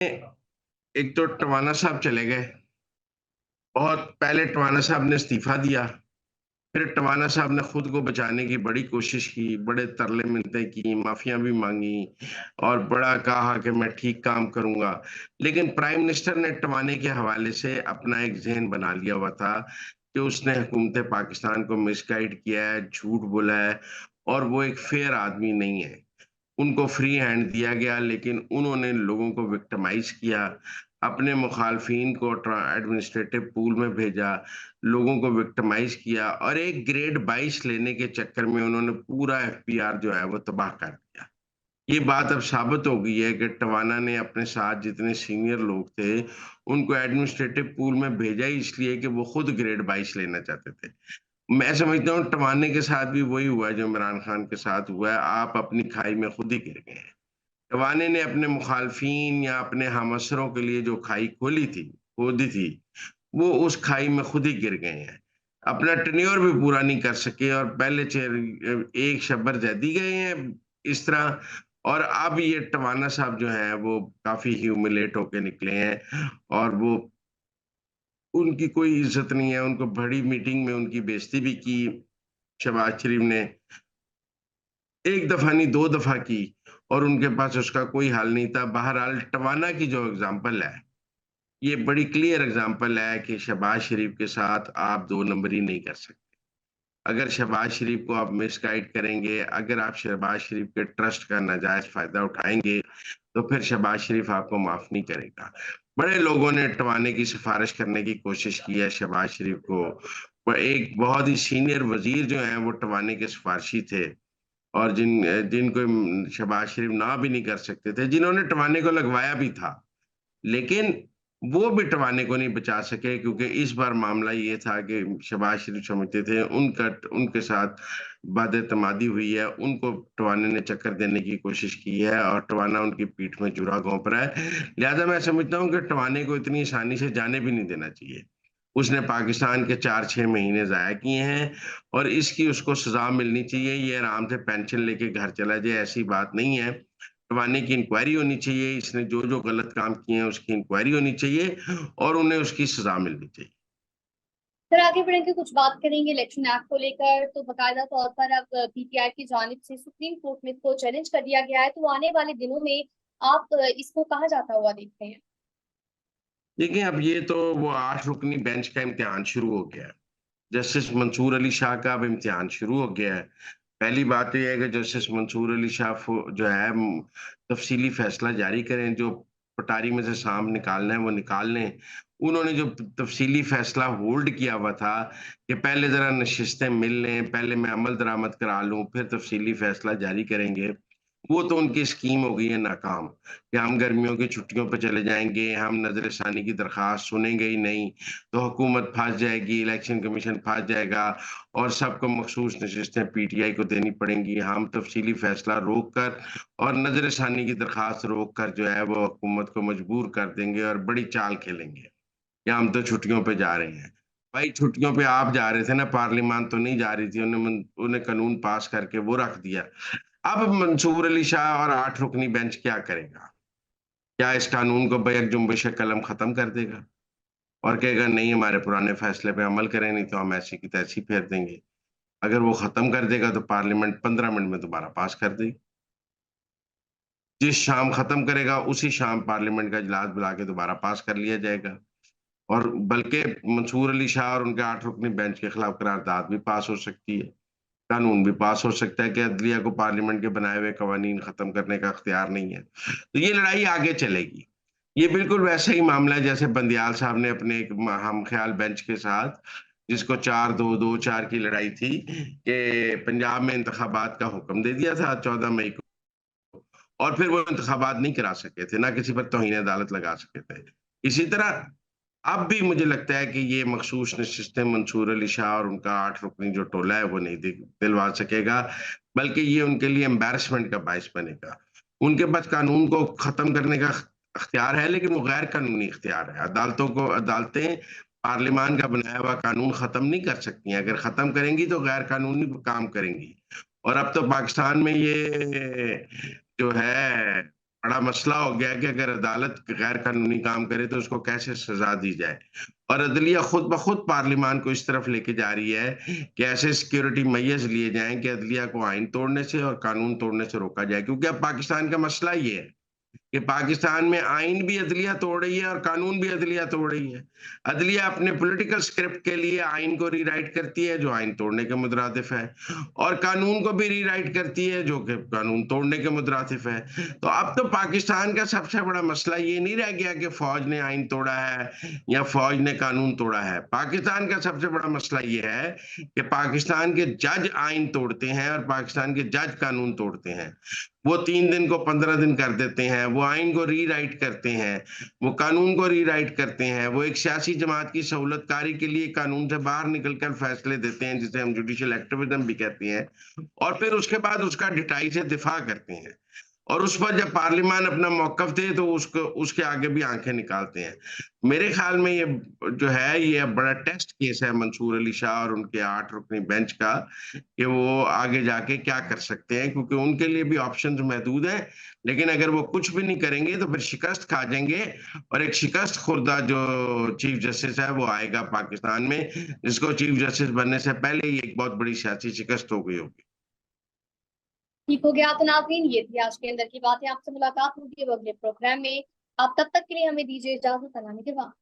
एक तो टवाना साहब चले गए। बहुत पहले टवाना साहब ने इस्तीफा दिया, फिर टवाना साहब ने खुद को बचाने की बड़ी कोशिश की, बड़े तरले-मिन्नतें की, माफ़ियाँ भी माँगी और बड़ा कहा कि मैं ठीक काम करूँगा। लेकिन प्राइम मिनिस्टर ने टवाने के हवाले से अपना एक ज़हन बना लिया हुआ था कि उसने हुकूमत पाकिस्तान को मिसगाइड किया है, झूठ बोला है और वो एक फ़ेयर आदमी नहीं है। उनको फ्री हैंड दिया गया, लेकिन उन्होंने लोगों को विक्टिमाइज़ किया, अपने मुखालफिन को एडमिनिस्ट्रेटिव पूल में भेजा, लोगों को विक्टिमाइज़ किया और एक ग्रेड 22 लेने के चक्कर में उन्होंने पूरा एफपीआर जो है वो तबाह कर दिया। ये बात अब साबित हो गई है कि टवाना ने अपने साथ जितने सीनियर लोग थे, उनको एडमिनिस्ट्रेटिव पूल में भेजा ही इसलिए कि वो खुद ग्रेड 22 लेना चाहते थे। मैं समझता हूँ टवाने के साथ भी वही हुआ है जो इमरान खान के साथ हुआ है, आप अपनी खाई में खुद ही गिर गए हैं। टवाने ने अपने मुखालफिन या अपने हमअसरों के लिए जो खाई खोदी थी, वो उस खाई में खुद ही गिर गए हैं। अपना टेन्योर भी पूरा नहीं कर सके और पहले एक शब्बर जैदी गए हैं इस तरह और अब ये टवाना साहब जो हैं वो काफ़ी ह्यूमिलेट होके निकले हैं और वो उनकी कोई इज़्ज़त नहीं है, उनको बड़ी मीटिंग में उनकी बेइज़्ज़ती भी की शहबाज शरीफ ने, 1 दफ़ा नहीं 2 दफ़ा की और उनके पास उसका कोई हल नहीं था। बहरहाल टवाना की जो एग्ज़ाम्पल है, ये बड़ी क्लियर एग्ज़ाम्पल है कि शहबाज शरीफ के साथ आप 2 नंबरी नहीं कर सकते। अगर शहबाज शरीफ को आप मिसगाइड करेंगे, अगर आप शहबाज शरीफ के ट्रस्ट का नाजायज़ फ़ायदा उठाएँगे, तो फिर शहबाज शरीफ आपको माफ़ नहीं करेगा। बड़े लोगों ने टवाने की सिफ़ारिश करने की कोशिश की है शहबाज शरीफ को। एक बहुत ही सीनियर वज़ीर जो हैं, वो टवाने के सिफ़ारशी थे। और जिनको शहबाज शरीफ ना भी नहीं कर सकते थे, जिन्होंने टवाने को लगवाया भी था। लेकिन वो भी टवाने को नहीं बचा सके क्योंकि इस बार मामला ये था कि शहबाज शरीफ समझते थे उनके साथ बद-एतमादी हुई है, उनको टवाने ने चक्कर देने की कोशिश की है और टवाना उनकी पीठ में जूरा घोंप रहा है। लिहाज़ा मैं समझता हूँ कि टवाने को इतनी आसानी से जाने भी नहीं देना चाहिए। उसने पाकिस्तान के 4-6 महीने ज़ाया किए हैं और इसकी उसको सज़ा मिलनी चाहिए। ये आराम से पेंशन लेके घर चला जाए, ऐसी बात नहीं है। करवाने की इंक्वायरी होनी चाहिए, इसने जो-जो गलत काम किए हैं उसकी इंक्वायरी होनी चाहिए और उन्हें उसकी सज़ा मिलनी चाहिए। फिर आगे बढ़ेंगे, कुछ बात करेंगे इलेक्शन एक्ट को लेकर। तो बाकायदा तौर पर अब पीटीआई की जानिब से सुप्रीम कोर्ट में इसको चैलेंज कर दिया गया है। तो आने वाले दिनों में आप इसको कहाँ जाता हुआ देखते हैं? देखिए, अब ये तो वो 8 रुकनी बेंच का इम्तिहान शुरू हो गया है। जस्टिस मंसूर अली शाह का अब इम्तिहान शुरू हो गया है। पहली बात तो ये है कि जस्टिस मंसूर अली शाह जो है तफ़सीली फ़ैसला जारी करें, जो पटारी में से साँप निकालना है वो निकाल लें। उन्होंने जो तफ़सीली फ़ैसला होल्ड किया हुआ था कि पहले ज़रा नशिस्तें मिल लें, पहले मैं अमल दरामद करा लूँ, फिर तफ़सीली फ़ैसला जारी करेंगे। वो तो उनकी स्कीम हो गई है नाकाम कि हम गर्मियों की छुट्टियों पे चले जाएँगे, हम नज़र-ए-षानी की दरख़्वास्त सुनेंगे ही नहीं, तो हुकूमत फँस जाएगी, इलेक्शन कमीशन फँस जाएगा और सबको मखसूस नशिस्तें पीटीआई को देनी पड़ेंगी। हम तफ़सीली फ़ैसला रोक कर और नज़र-ए-षानी की दरख़्वास्त रोक कर जो है वो हुकूमत को मजबूर कर देंगे और बड़ी चाल खेलेंगे कि हम तो छुट्टियों पे जा रहे हैं। भाई छुट्टियों पे आप जा रहे थे ना, पार्लियामान तो नहीं जा रही थी, उन्हें कानून पास करके वो रख दिया। अब मंसूर अली शाह और 8 रुकनी बेंच क्या करेगा? क्या इस कानून को बैक जुम्बिश कलम खत्म कर देगा? और कहेगा नहीं हमारे पुराने फैसले पे अमल करें, नहीं तो हम ऐसी की तैसी फेर देंगे। अगर वो खत्म कर देगा तो पार्लियामेंट 15 मिनट में दोबारा पास कर देगी। जिस शाम खत्म करेगा उसी शाम पार्लियामेंट का इजलास बुला के दोबारा पास कर लिया जाएगा। और बल्कि मंसूर अली शाह और उनके 8 रुकनी बेंच के खिलाफ करारदाद भी पास हो सकती है। कानून भी पास हो सकता है कि अदलिया को पार्लियामेंट के बनाए हुए कवानीन खत्म करने का इख्तियार नहीं है। तो ये लड़ाई आगे चलेगी। ये बिल्कुल वैसा ही मामला है जैसे बंदियाल साहब ने अपने एक हमख़्याल बेंच के साथ जिसको 4-2, 2-4 की लड़ाई थी कि पंजाब में इंतखाबात का हुक्म दे दिया था 14 मई को और फिर वो इंतखाबात नहीं करा सके थे, ना किसी पर तौहीन अदालत लगा सके थे। इसी तरह अब भी मुझे लगता है कि ये मखसूस नशिस्तें मंसूर अली शाह और उनका 8 रुकनी जो टोला है वो नहीं दिलवा सकेगा, बल्कि ये उनके लिए एम्बैरेसमेंट का बायस बनेगा। उनके पास कानून को ख़त्म करने का इख्तियार है, लेकिन वो गैर कानूनी इख्तियार है। अदालतें पार्लियामान का बनाया हुआ कानून ख़त्म नहीं कर सकती हैं। अगर ख़त्म करेंगी तो गैर कानूनी काम करेंगी। और अब तो पाकिस्तान में ये जो है बड़ा मसला हो गया कि अगर अदालत गैर कानूनी काम करे तो उसको कैसे सजा दी जाए। और अदलिया खुद ब खुद पार्लियामान को इस तरफ लेके जा रही है कि ऐसे सिक्योरिटी मेजर्स लिए जाएं कि अदलिया को आइन तोड़ने से और कानून तोड़ने से रोका जाए, क्योंकि अब पाकिस्तान का मसला ये है कि पाकिस्तान में आइन भी अदलिया तोड़ रही है और कानून भी अदलिया तोड़ रही है। अदलिया अपने पॉलिटिकल स्क्रिप्ट के लिए आइन को रीराइट करती है जो आइन तोड़ने के मुतरादिफ है, और कानून को भी रीराइट करती है जो कि कानून तोड़ने के मुतरादिफ है। तो अब तो पाकिस्तान का सबसे बड़ा मसला ये नहीं रह गया कि फौज ने आइन तोड़ा है या फौज ने कानून तोड़ा है। पाकिस्तान का सबसे बड़ा मसला ये है कि पाकिस्तान के जज आइन तोड़ते हैं और पाकिस्तान के जज कानून तोड़ते हैं। वो 3 दिन को 15 दिन कर देते हैं, वो आइन को रीराइट करते हैं, वो कानून को रीराइट करते हैं, वो एक सियासी जमात की सहूलतकारी के लिए कानून से बाहर निकलकर फैसले देते हैं, जिसे हम जुडिशियल एक्टिविज्म भी कहते हैं, और फिर उसके बाद उसका ढिठाई से दिफा करते हैं। और उस पर जब पार्लियामान अपना मौकफ दे तो उसको उसके आगे भी आंखें निकालते हैं। मेरे ख्याल में ये जो है ये बड़ा टेस्ट केस है मंसूर अली शाह और उनके 8 रुकनी बेंच का, कि वो आगे जाके क्या कर सकते हैं, क्योंकि उनके लिए भी ऑप्शंस महदूद हैं। लेकिन अगर वो कुछ भी नहीं करेंगे तो फिर शिकस्त खा जाएंगे, और एक शिकस्त खुर्दा जो चीफ जस्टिस है वो आएगा पाकिस्तान में, जिसको चीफ जस्टिस बनने से पहले ही एक बहुत बड़ी सियासी शिकस्त हो गई होगी। ठीक हो गया। तो नाज़रीन, ये थी आज के अंदर की बातें। आपसे मुलाकात होगी अब अगले प्रोग्राम में। आप तब तक के लिए हमें दीजिए इजाजत। अल्लाह निगहबान।